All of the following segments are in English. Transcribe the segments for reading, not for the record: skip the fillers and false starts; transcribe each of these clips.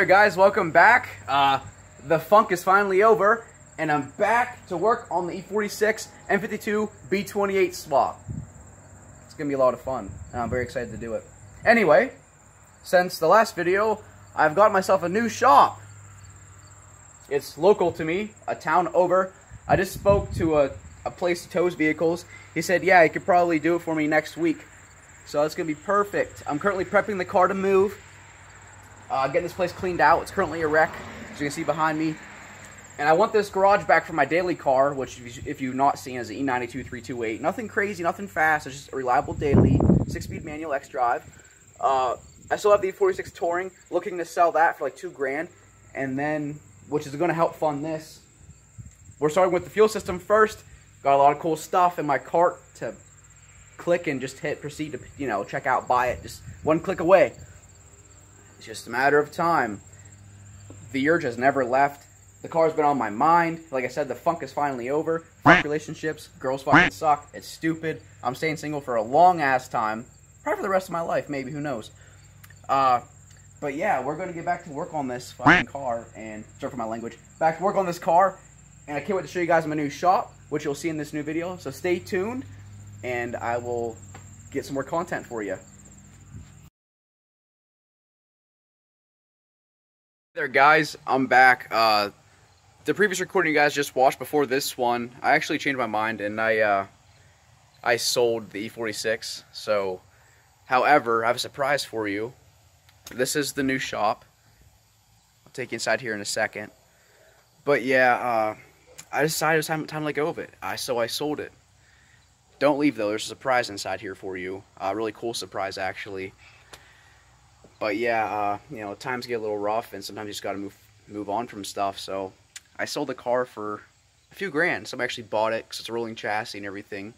there, guys, welcome back. The funk is finally over, and I'm back to work on the E46 M52B28 swap. It's gonna be a lot of fun, and I'm very excited to do it. Anyway, since the last video, I've got myself a new shop. It's local to me, a town over. I just spoke to a place that tows vehicles. He said, yeah, he could probably do it for me next week. So it's gonna be perfect. I'm currently prepping the car to move. Getting this place cleaned out. It's currently a wreck, as you can see behind me. And I want this garage back for my daily car, which, if you've not seen, is an E92 Nothing crazy, nothing fast. It's just a reliable daily, 6-speed manual X-drive. I still have the E46 Touring, looking to sell that for like $2 grand, and then, which is going to help fund this. We're starting with the fuel system first. Got a lot of cool stuff in my cart to click and just hit proceed to, you know, check out, buy it, just one click away. It's just a matter of time. The urge has never left. The car's been on my mind. Like I said, the funk is finally over. Fuck relationships. Girls fucking suck. It's stupid. I'm staying single for a long ass time. Probably for the rest of my life, maybe. Who knows? But yeah, we're going to get back to work on this fucking car. And, sorry for my language. Back to work on this car. And I can't wait to show you guys my new shop, which you'll see in this new video. So stay tuned. And I will get some more content for you. Hey there, guys, I'm back. The previous recording you guys just watched before this one, I actually changed my mind and I sold the E46. So, however, I have a surprise for you. This is the new shop. I'll take you inside here in a second. But yeah, I decided it was time to let go of it. So I sold it. Don't leave though. There's a surprise inside here for you. A really cool surprise, actually. But yeah, you know, times get a little rough, and sometimes you just gotta move on from stuff. So I sold the car for a few grand. Somebody actually bought it because it's a rolling chassis and everything.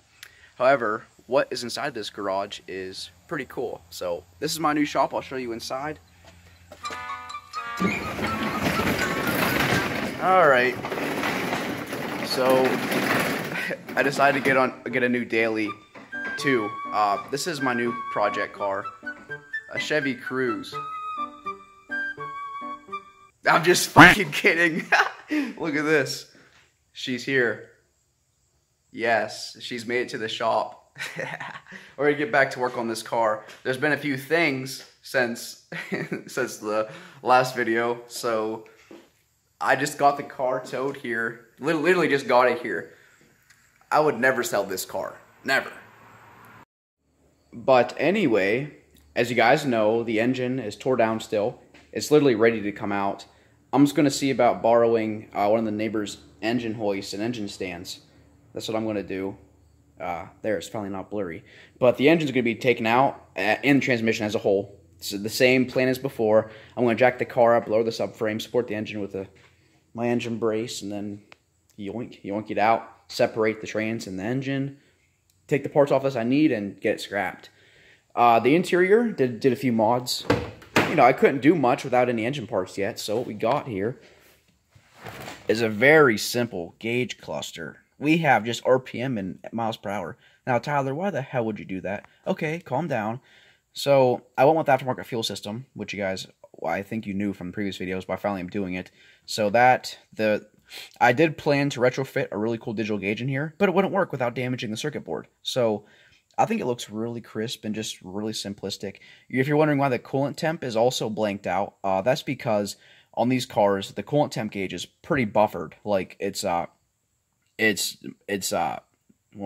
However, what is inside this garage is pretty cool. So this is my new shop. I'll show you inside. All right. So I decided to get a new daily too. This is my new project car. A Chevy Cruze. I'm just fucking kidding. Look at this. She's here. Yes, she's made it to the shop. We're gonna get back to work on this car. There's been a few things since the last video, so I just got the car towed here. Literally just got it here. I would never sell this car. Never. But anyway, as you guys know, the engine is tore down still. It's literally ready to come out. I'm just going to see about borrowing one of the neighbor's engine hoists and engine stands. That's what I'm going to do. There, it's probably not blurry. But the engine's going to be taken out and the transmission as a whole. It's the same plan as before. I'm going to jack the car up, lower the subframe, support the engine with my engine brace, and then yoink it out, separate the trans and the engine, take the parts off as I need, and get it scrapped. The interior, did a few mods. You know, I couldn't do much without any engine parts yet, so what we got here is a very simple gauge cluster. We have just RPM and miles per hour. Now, Tyler, why the hell would you do that? Okay, calm down. So, I went with the aftermarket fuel system, which you guys, well, I think you knew from the previous videos, but I finally am doing it. So I did plan to retrofit a really cool digital gauge in here, but it wouldn't work without damaging the circuit board. So, I think it looks really crisp and just really simplistic. If you're wondering why the coolant temp is also blanked out, that's because on these cars, the coolant temp gauge is pretty buffered. Like, what am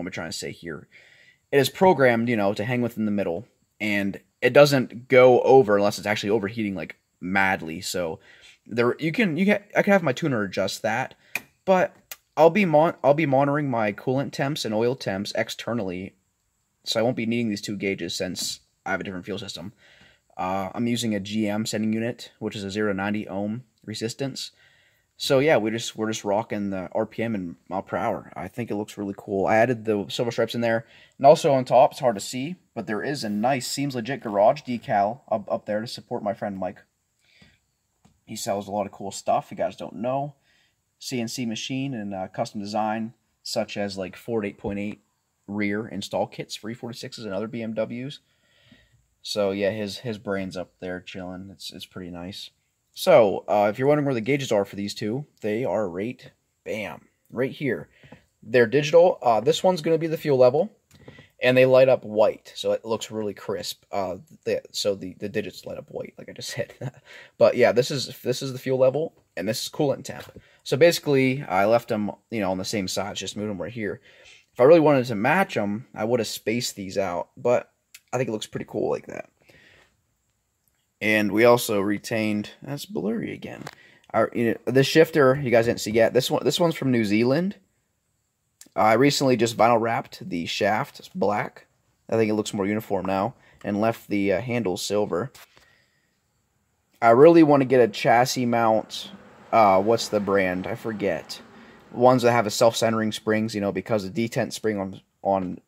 I trying to say here? It is programmed, you know, to hang within the middle, and it doesn't go over unless it's actually overheating like madly. So I can have my tuner adjust that, but I'll be monitoring my coolant temps and oil temps externally. So I won't be needing these two gauges since I have a different fuel system. I'm using a GM setting unit, which is a 0 to 90 ohm resistance. So yeah, we're just rocking the RPM and mile per hour. I think it looks really cool. I added the silver stripes in there, and also on top, it's hard to see, but there is a nice Seems Legit garage decal up there to support my friend Mike. He sells a lot of cool stuff. If you guys don't know, CNC machine and custom design, such as like Ford 8.8. rear install kits for E46s and other BMWs. So yeah, his brain's up there chilling. It's pretty nice. So, if you're wondering where the gauges are for these two, they are right here. They're digital. This one's going to be the fuel level, and they light up white, so it looks really crisp. So the digits light up white, like I just said. But yeah, this is the fuel level, and this is coolant temp. So basically, I left them, on the same sides, just moved them right here. If I really wanted to match them, I would have spaced these out, but I think it looks pretty cool like that. And we also retained, that's blurry again. This shifter, you guys didn't see yet. This one's from New Zealand. I recently just vinyl wrapped the shaft. It's black. I think it looks more uniform now. And left the handles silver. I really want to get a chassis mount. What's the brand? I forget. Ones that have a self-centering springs, because the detent spring on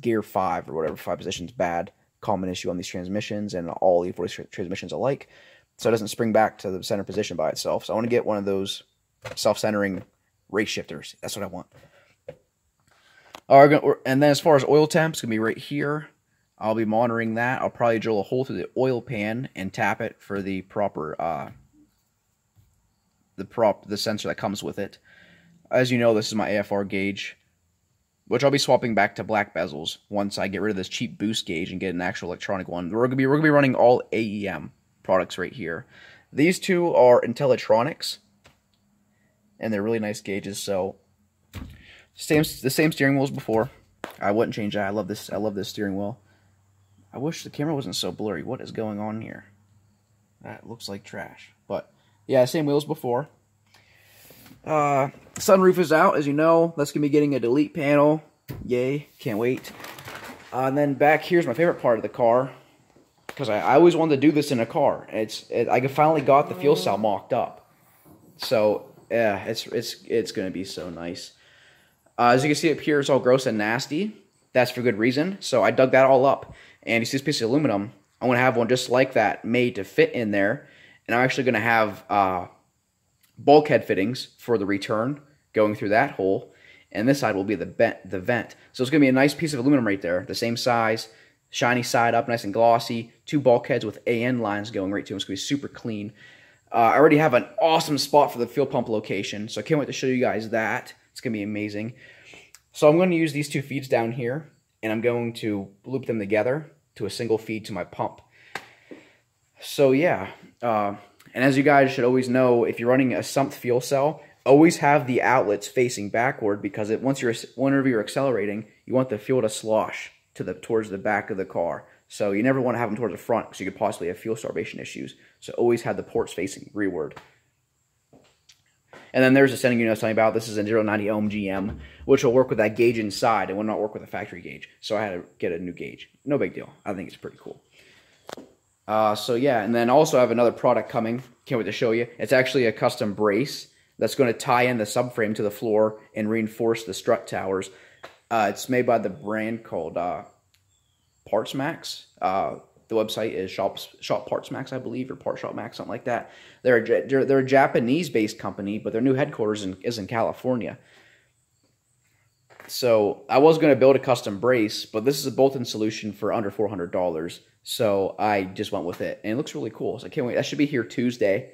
gear 5 or whatever, 5 positions bad. Common issue on these transmissions and all E46 transmissions alike. So it doesn't spring back to the center position by itself. So I want to get one of those self-centering race shifters. That's what I want. And then as far as oil temp, it's going to be right here. I'll be monitoring that. I'll probably drill a hole through the oil pan and tap it for the proper the sensor that comes with it. As you know, this is my AFR gauge, which I'll be swapping back to black bezels once I get rid of this cheap boost gauge and get an actual electronic one. We're gonna be running all AEM products right here. These two are Intellitronics, and they're really nice gauges. So the same steering wheel as before. I wouldn't change that. I love this steering wheel. I wish the camera wasn't so blurry. What is going on here? That looks like trash. But yeah, same wheels before. Sunroof is out, as you know. That's going to be getting a delete panel. Yay, can't wait. And then back here's my favorite part of the car, because I always wanted to do this in a car. I finally got the fuel cell mocked up. So, yeah, it's going to be so nice. As you can see up here, it's all gross and nasty. That's for good reason. So I dug that all up. And you see this piece of aluminum. I'm going to have one just like that made to fit in there. And I'm actually going to have bulkhead fittings for the return going through that hole, and this side will be the vent. So it's going to be a nice piece of aluminum right there, the same size, shiny side up, nice and glossy, 2 bulkheads with AN lines going right to them. It's going to be super clean. I already have an awesome spot for the fuel pump location, so I can't wait to show you guys that. It's going to be amazing. So I'm going to use these 2 feeds down here, and I'm going to loop them together to a single feed to my pump. So yeah, and as you guys should always know, if you're running a sumped fuel cell, always have the outlets facing backward, because whenever you're accelerating, you want the fuel to slosh towards the back of the car. So you never want to have them towards the front, because you could possibly have fuel starvation issues. So always have the ports facing rearward. And then there's the sending unit I was telling you about. This is a 090 ohm GM, which will work with that gauge inside. It will not work with a factory gauge. So I had to get a new gauge. No big deal. I think it's pretty cool. So yeah, and then also I have another product coming. Can't wait to show you. It's actually a custom brace that's going to tie in the subframe to the floor and reinforce the strut towers. It's made by the brand called Parts Max. The website is Shop Parts Max, I believe, or Part Shop Max, something like that. They're a Japanese-based company, but their new headquarters is in California. So I was going to build a custom brace, but this is a bolt-in solution for under $400. So I just went with it, and it looks really cool. So I can't wait. That should be here Tuesday.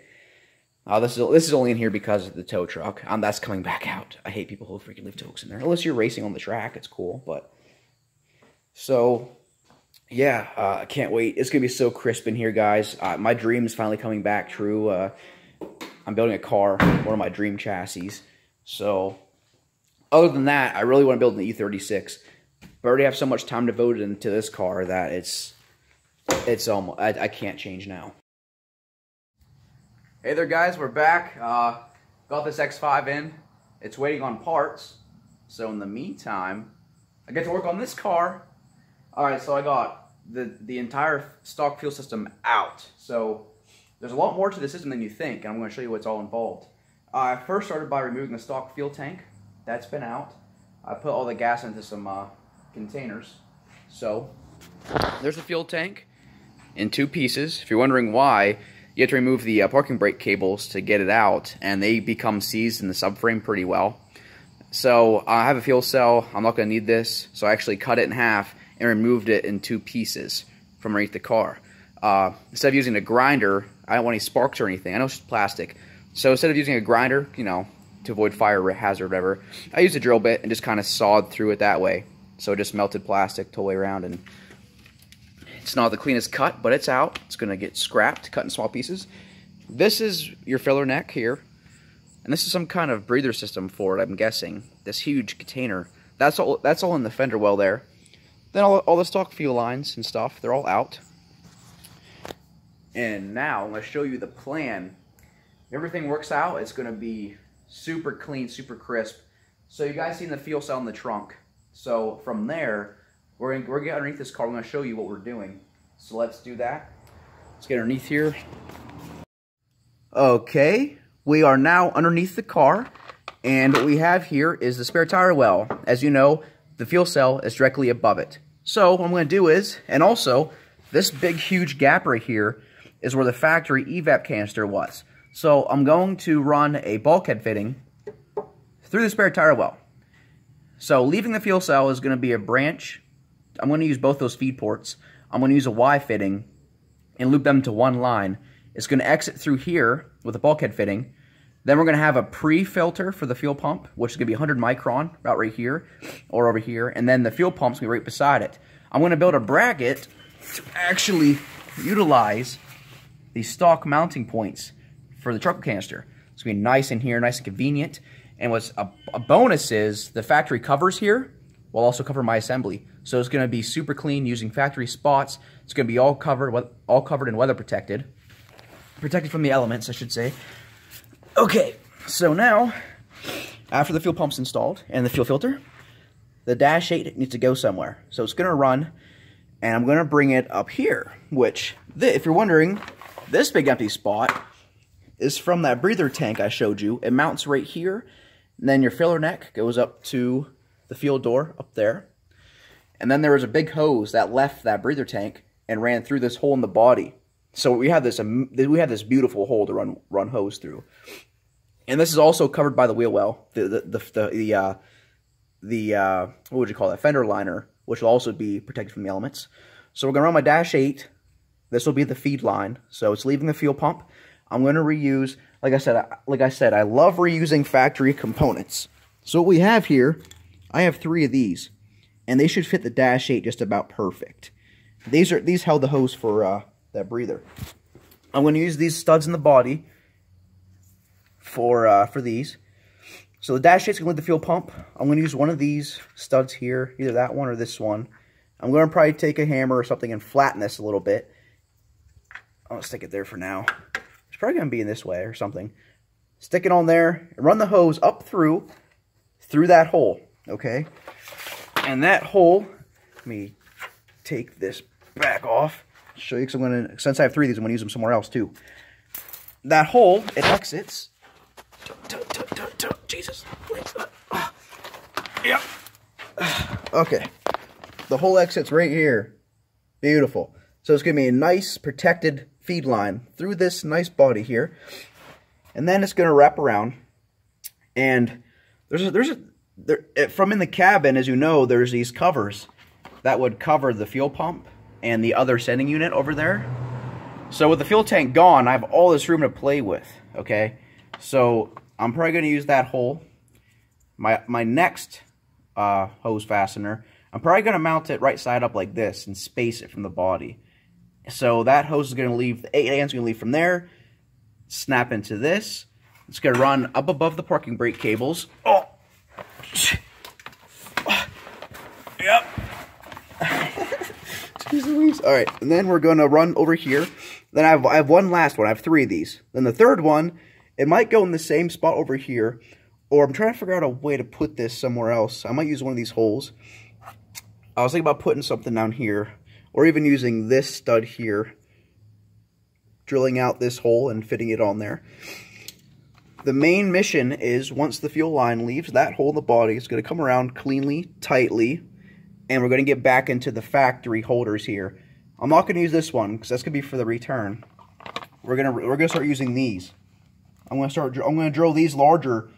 This is only in here because of the tow truck. That's coming back out. I hate people who freaking leave tows in there. Unless you're racing on the track, it's cool. But so yeah, I can't wait. It's gonna be so crisp in here, guys. My dream is finally coming back true. I'm building a car, one of my dream chassis. So other than that, I really want to build an E36. But I already have so much time devoted into this car that it's almost I can't change now. Hey there, guys, we're back. Got this X5 in. It's waiting on parts. So in the meantime, I get to work on this car. Alright, so I got the entire stock fuel system out. So there's a lot more to the system than you think, and I'm going to show you what's all involved. I first started by removing the stock fuel tank. That's been out. I put all the gas into some containers. So there's the fuel tank in 2 pieces. If you're wondering why, you have to remove the parking brake cables to get it out, and they become seized in the subframe pretty well. So I have a fuel cell. I'm not going to need this, so I actually cut it in half and removed it in 2 pieces from underneath the car. Instead of using a grinder, I don't want any sparks or anything. I know it's just plastic. So instead of using a grinder, you know, to avoid fire hazard or whatever, I used a drill bit and just kind of sawed through it that way. So it just melted plastic the whole way around, and it's not the cleanest cut, but it's out. It's going to get scrapped, cut in small pieces. This is your filler neck here, and this is some kind of breather system for it, I'm guessing. This huge container. That's all in the fender well there. Then all the stock fuel lines and stuff, they're all out. And now I'm going to show you the plan. If everything works out, it's going to be super clean, super crisp. So you guys seen the fuel cell in the trunk. So from there, we're gonna get underneath this car. We're gonna show you what we're doing. So let's do that. Let's get underneath here. Okay, we are now underneath the car, and what we have here is the spare tire well. As you know, the fuel cell is directly above it. So what I'm gonna do is, and also this big huge gap right here is where the factory evap canister was. So I'm going to run a bulkhead fitting through the spare tire well. So leaving the fuel cell is going to be a branch. I'm going to use both those feed ports. I'm going to use a Y fitting and loop them to one line. It's going to exit through here with a bulkhead fitting. Then we're going to have a pre-filter for the fuel pump, which is going to be 100 micron, about right here or over here. And then the fuel pump's going to be right beside it. I'm going to build a bracket to actually utilize these stock mounting points for the truck canister. It's going to be nice in here, nice and convenient. And what's a bonus is the factory covers here will also cover my assembly. So it's going to be super clean using factory spots. It's going to be all covered and weather protected. Protected from the elements, I should say. Okay, so now, after the fuel pump's installed and the fuel filter, the dash 8 needs to go somewhere. So it's going to run, and I'm going to bring it up here, which, if you're wondering, this big empty spot is from that breather tank I showed you. It mounts right here, and then your filler neck goes up to the fuel door up there. And then there was a big hose that left that breather tank and ran through this hole in the body. So we have this beautiful hole to run hose through. And this is also covered by the wheel well, the what would you call that, fender liner, which will also be protected from the elements. So we're gonna run my dash 8. This will be the feed line. So it's leaving the fuel pump. I'm going to reuse, like I said, I love reusing factory components. So what we have here, I have 3 of these, and they should fit the dash 8 just about perfect. These held the hose for that breather. I'm going to use these studs in the body for these. So the dash 8's going to lead the fuel pump. I'm going to use one of these studs here, either that one or this one. I'm going to probably take a hammer or something and flatten this a little bit. I'll stick it there for now. It's probably going to be in this way or something. Stick it on there and run the hose up through that hole, okay? And that hole, let me take this back off. Show you, because since I have 3 of these, I'm going to use them somewhere else too. That hole, it exits. Jesus. Yep. Okay. The hole exits right here. Beautiful. So it's going to be a nice protected feed line through this nice body here, and then it's going to wrap around. And from in the cabin, as you know, there's these covers that would cover the fuel pump and the other sending unit over there. So with the fuel tank gone, I have all this room to play with. Okay, so I'm probably going to use that hole. My next hose fastener, I'm probably going to mount it right side up like this and space it from the body. So that hose is going to leave, the 8 amps is going to leave from there, snap into this. It's going to run up above the parking brake cables. Oh! Yep. Jeez Louise. Alright, and then we're going to run over here. Then I have one last one. I have 3 of these. Then the third one, it might go in the same spot over here, or I'm trying to figure out a way to put this somewhere else. I might use one of these holes. I was thinking about putting something down here, or even using this stud here, drilling out this hole and fitting it on there. The main mission is, once the fuel line leaves that hole in the body, it's going to come around cleanly, tightly, and we're going to get back into the factory holders here. I'm not going to use this one, because that's going to be for the return. We're going to start using these. I'm going to drill these larger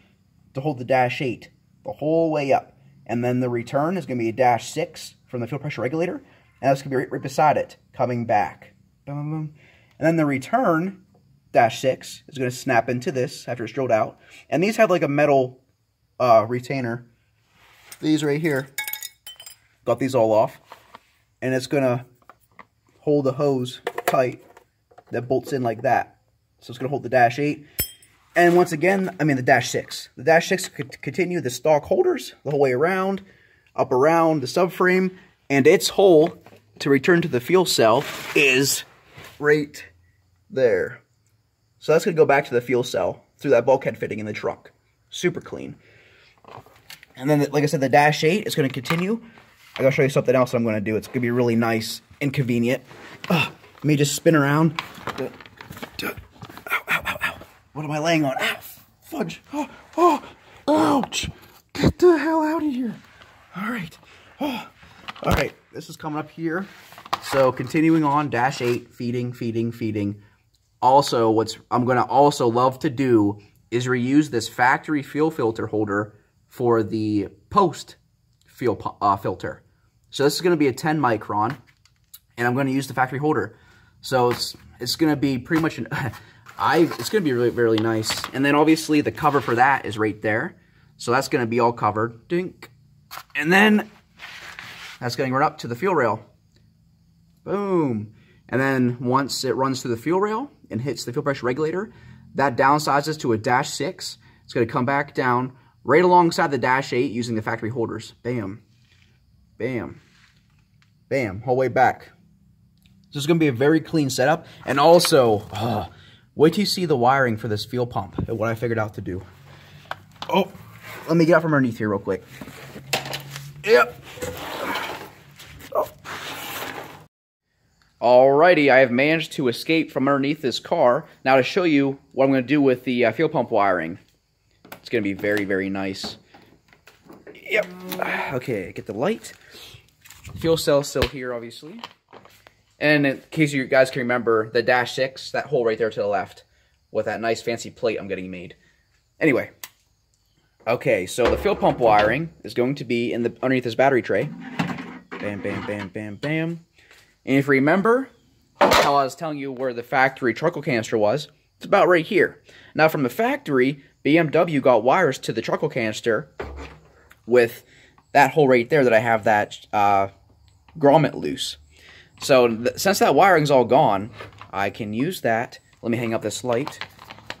to hold the dash 8 the whole way up. And then the return is going to be a dash 6 from the fuel pressure regulator. And that's going to be right beside it, coming back. Boom, boom. And then the return dash 6 is going to snap into this after it's drilled out. And these have like a metal retainer. These right here. Got these all off. And it's going to hold the hose tight that bolts in like that. So it's going to hold the dash 8. And once again, I mean the dash 6. The dash 6 could continue the stock holders the whole way around, up around the subframe, and its hole to return to the fuel cell is right there. So that's going to go back to the fuel cell through that bulkhead fitting in the trunk. Super clean. And then, like I said, the dash 8 is going to continue. I got to show you something else I'm going to do. It's going to be really nice and convenient. Let me just spin around. Ow, ow, ow, ow. What am I laying on? Ow, fudge. Oh, ouch. Get the hell out of here. All right. All right, this is coming up here. So continuing on, dash 8, feeding, feeding, feeding. Also, what I'm going to also love to do is reuse this factory fuel filter holder for the post fuel filter. So this is going to be a 10 micron, and I'm going to use the factory holder. So it's going to be pretty much an it's going to be really, really nice. And then obviously the cover for that is right there. So that's going to be all covered. Dink. And then that's going run up to the fuel rail. Boom. And then once it runs through the fuel rail and hits the fuel pressure regulator, that downsizes to a dash 6. It's going to come back down right alongside the dash 8 using the factory holders. Bam. Bam. Bam. Whole way back. This is going to be a very clean setup. And also, wait till you see the wiring for this fuel pump and what I figured out to do. Oh, let me get out from underneath here real quick. Yep. Oh. Alrighty, I have managed to escape from underneath this car. Now to show you what I'm going to do with the fuel pump wiring. It's going to be very, very nice. Yep. Okay, get the light. Fuel cell still here, obviously. And in case you guys can remember, the dash 6, that hole right there to the left, with that nice fancy plate I'm getting made. Anyway. Okay, so the fuel pump wiring is going to be in the underneath this battery tray. Bam, bam, bam, bam, bam. And if you remember how I was telling you where the factory charcoal canister was, it's about right here. Now from the factory, BMW got wires to the charcoal canister with that hole right there that I have that grommet loose. So since that wiring's all gone, I can use that. Let me hang up this light,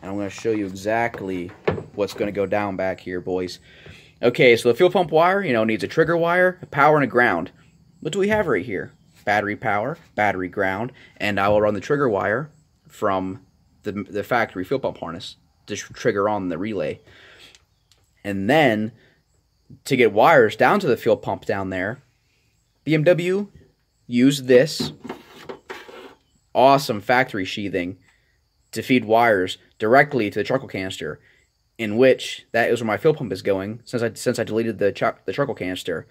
and I'm going to show you exactly what's going to go down back here, boys. Okay, so the fuel pump wire, needs a trigger wire, a power, and a ground. What do we have right here? Battery power, battery ground, and I will run the trigger wire from the factory fuel pump harness to trigger on the relay. And then, to get wires down to the fuel pump down there, BMW used this awesome factory sheathing to feed wires directly to the charcoal canister, in which that is where my fuel pump is going since I deleted the charcoal canister.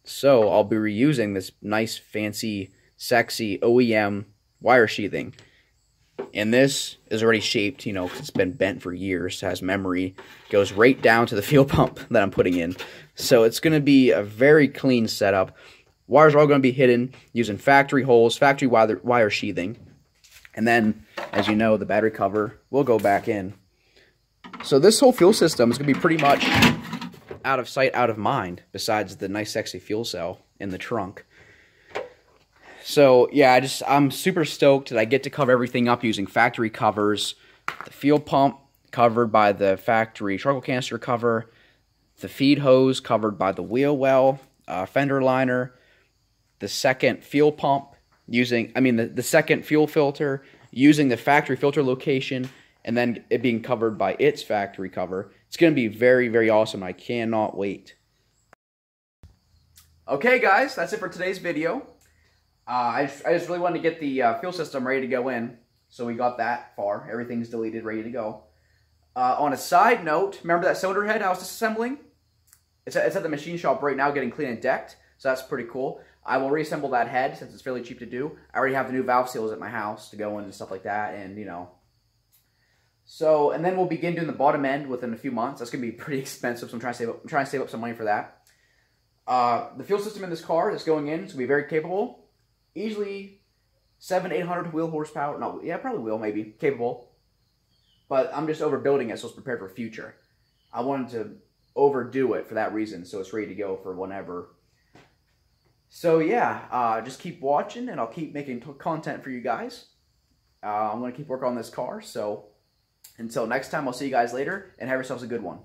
So I'll be reusing this nice, fancy, sexy OEM wire sheathing. And this is already shaped, because it's been bent for years, has memory, goes right down to the fuel pump that I'm putting in. So it's going to be a very clean setup. Wires are all going to be hidden using factory holes, factory wire sheathing. And then, as you know, the battery cover will go back in. So this whole fuel system is going to be pretty much out of sight, out of mind, besides the nice, sexy fuel cell in the trunk. So, yeah, I'm super stoked that I get to cover everything up using factory covers. The fuel pump covered by the factory charcoal canister cover. The feed hose covered by the wheel well, fender liner. The second fuel pump the second fuel filter using the factory filter location, and then it being covered by its factory cover. It's going to be very, very awesome. I cannot wait. Okay, guys, that's it for today's video. I just really wanted to get the fuel system ready to go in, so we got that far. Everything's deleted, ready to go. On a side note, remember that cylinder head I was disassembling? It's at the machine shop right now getting clean and decked, so that's pretty cool. I will reassemble that head since it's fairly cheap to do. I already have the new valve seals at my house to go in and stuff like that, and So, and then we'll begin doing the bottom end within a few months. That's going to be pretty expensive, so I'm trying to save up some money for that. The fuel system in this car that's going in is going to be very capable. Easily 700 to 800 wheel horsepower. No, yeah, probably will, maybe. Capable. but I'm just overbuilding it so it's prepared for future. I wanted to overdo it for that reason, so it's ready to go for whenever. So yeah, just keep watching, and I'll keep making content for you guys. I'm going to keep working on this car, so until next time, I'll see you guys later, and have yourselves a good one.